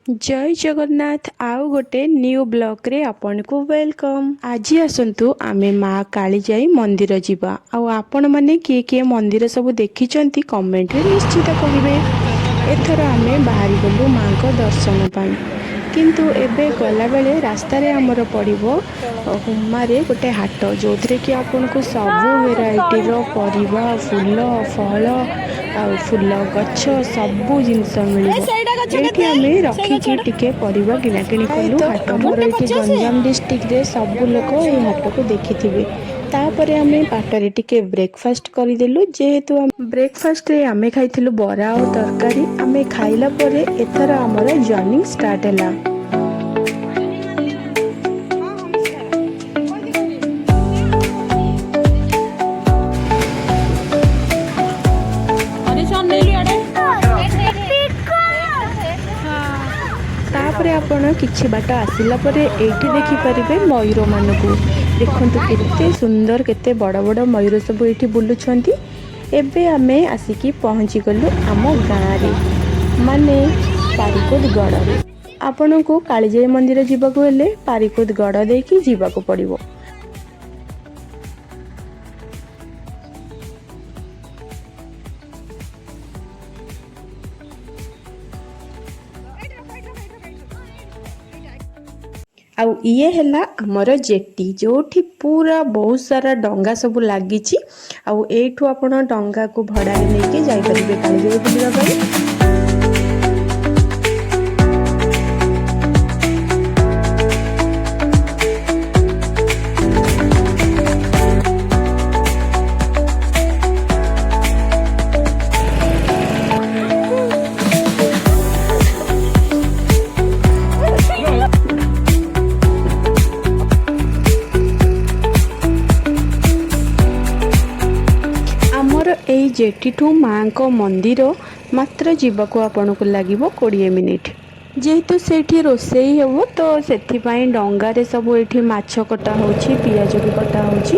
जय जगन्नाथ आउ गोटे न्यू ब्लॉग रे आपन को वेलकम। आज आसंतु आमे माँ कालीजाई मंदिर जीवा आउ आपण माने किए किए मंदिर सब देखिचंती कमेंट रे निश्चित कहिबे। एथर आमे बाहरी गलु माँ को दर्शन पाई किंतु एबे गला बेले रास्ता रे हमर पड़िबो हुम्मारे गोटे हाट जो कि आपन को सब वेराइटी रो परिबा फूल फल फूल गछ सबू जिनस मिलिबो। एठी आमे रखिकी टिके परिबा किना किनी कलु हाट मोर एठी गंजाम डिस्ट्रिक्ट रे सबू लोक ए हाट को देखिथिबे। तापरे आमे बाटरे टिके ब्रेकफास्ट करिदेलु जेहेतु ब्रेकफास्ट रे आमे खाइथिलु बरा और तरकारी। आमे खाइला परे एथर हमर जर्नी स्टार्ट हैला। तापरे आपण किछि बाट आसिला परे एठी देखि परिबे मयूर मानकू देखंतु केते सुंदर केते बड़ बड़ मयूर सब एठी बुलुछंती। एबे आमे आसिकी पहुंची गलु आम गाँ रे माने पारिकोद गड़ रे। आपण को कालीजाई मंदिर जीवाको हेले पारिकोद गड़ देकी जीवाको पड़िबो। आउ ये हैला हमर जेटी जोठी पूरा बहुत सारा डंगा सब लागिची। आउ एठू आपण डंगा को भड़ा लेके जाई परिबे कालीजाई बुलिबा पई। एई जेटीठू माँ को मंदिर मात्र जीवाको आपण को लागिबो 20 मिनिट। जेहेतु सेठी रोसेई हेबो तो सेथि पई डंगा रे सब एठी माछ कटा होछि पियाज भी कटा होछि।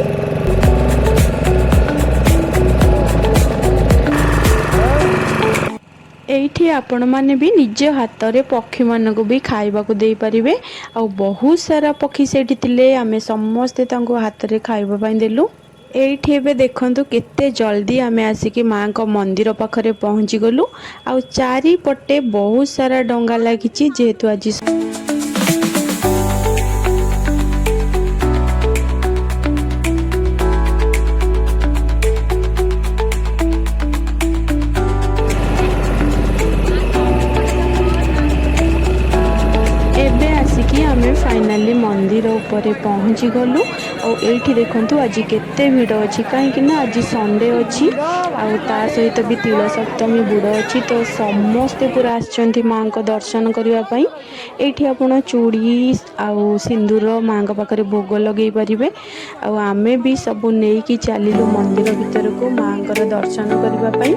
एठी आपण माने भी निज हाथ रे पक्षी मान को भी खाइबा को देई परिबे। आ बहुत सारा पक्षी सेठी तिले आमे समस्त तांको हाथ रे खाइबा पई देलु। एठी एबे देखंतु केते जल्दी आमे आसिकी माँ को मंदिर पाखरे पहुंची गलु। आउ चारी पटे बहुत सारा डंगा लागिची जेहेतु आज आमे फाइनाली मंदिर ऊपर पहुंची गलु। और एठी देखंतु आज केते भीड़ अछि काहे ना आज संडे अछि और ता सहित भी तिल सप्तमी बुड़ अछि तो समस्ते पूरा आछंती माँ को दर्शन करिवा पई। एठी आपण चूड़ी आउ सिंदूर माँ को पाखरे भोग लगेई परिबे। आ आमे भी सब नेई की चालिलु मंदिर भीतर को माँ को दर्शन करिवा पई।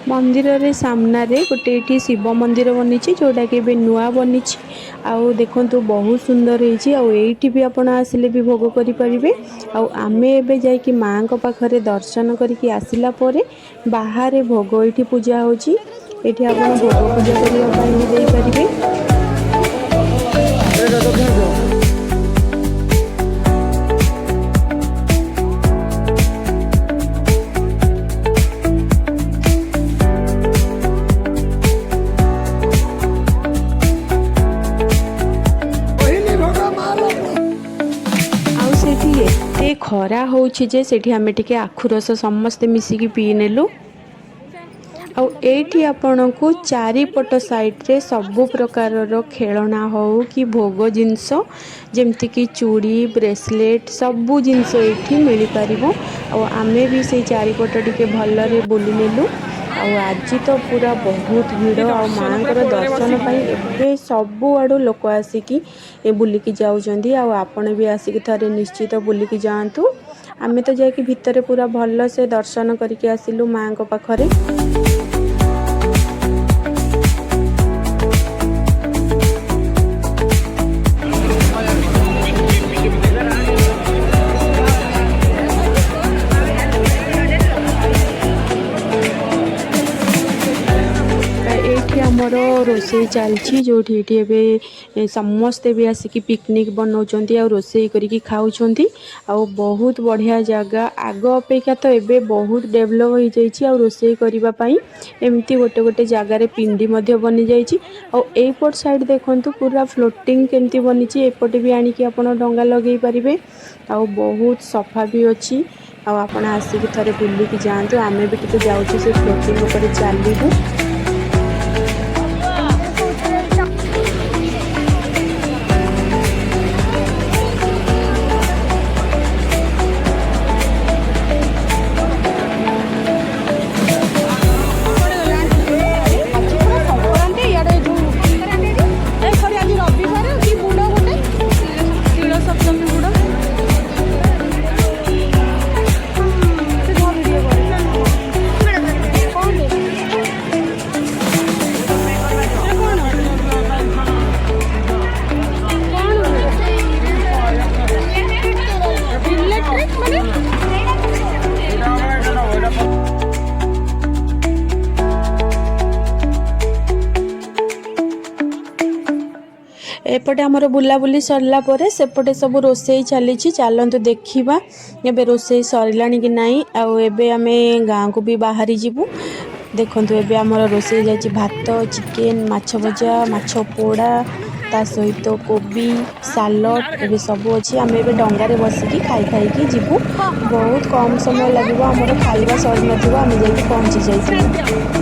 मंदिर रे सामना रे गोटे एठी शिव मंदिर बनिछि जोटा कि बे नुआ बनिछि। आउ देखंतु बहुत सुंदर हेछि। आउ एठी भी आपण आसिले भी भोग करि परिबे। आउ आमे एबे जाय कि माँ को पाखरे दर्शन करिकि आसिला परे बाहर भोग एठी पूजा होछि। एठी आपण भोग पूजा करिया पई भी देई परिबे। खरा होछि जे सेठी हमें टिके आखु रस समस्त मिसिकी पी नेलु। आउ एठी आपण को चारि पट साइड रे सबु प्रकार रो खेलना हो कि भोग जिंस जेमति कि चूड़ी ब्रेसलेट सबु जिंस एठी मिली परिबो। आउ आमे भी से चारि पट टिके भल्ला रे बुली नेलु। आउ आज तो पूरा बहुत भीड़ आ माँ को दर्शन पाई एबे सबु आडू लोक आसिकी ए बुलिकी जाउछंदी। आ आपण भी आसिकी थारे निश्चित बुलिकी जांतु। आमे तो जाके भितरे पूरा भल्ला से दर्शन करके आसिलु माँ को पाखरे। रोसई चलती जो समस्ते भी आसिक पिकनिक बनाऊँच आ रोसई करके खाऊँच आ बहुत बढ़िया जगह आग अपेक्षा तो एबे बहुत डेभलप हो जाइए आ रोसई करने एमती गोटे गोटे जगार पिंडी बनी जाइए आईपट साइड देखु पूरा फ्लोटिंग केमती बनी एपटे भी आणिकी आप डंगा लगे पारे आ बहुत सफा भी अच्छी आपण आसिक थरे बुलिकी जातु आमे भी टिके जाऊँ से फ्लोटिंग उपर चलू। एपटे आमर बुलाबुली सरला परे सेपटे सब रोसई चली चलतु देखा एबे रोसई सरला कि नाई आबे आमे गाँ को भी बाहरी जीवु देखंतु एबे आमर रोसई जाइए भात चिकेन माछ भजा माछ पोड़ा ता सहित कोबी सालड एबे सब अच्छी आम ए डंगारे बसिकी खाई खाई जीवु बहुत कम समय लगे आमर खाଇବା सरी नथिबो आमे जाइए पहुँची जाइए।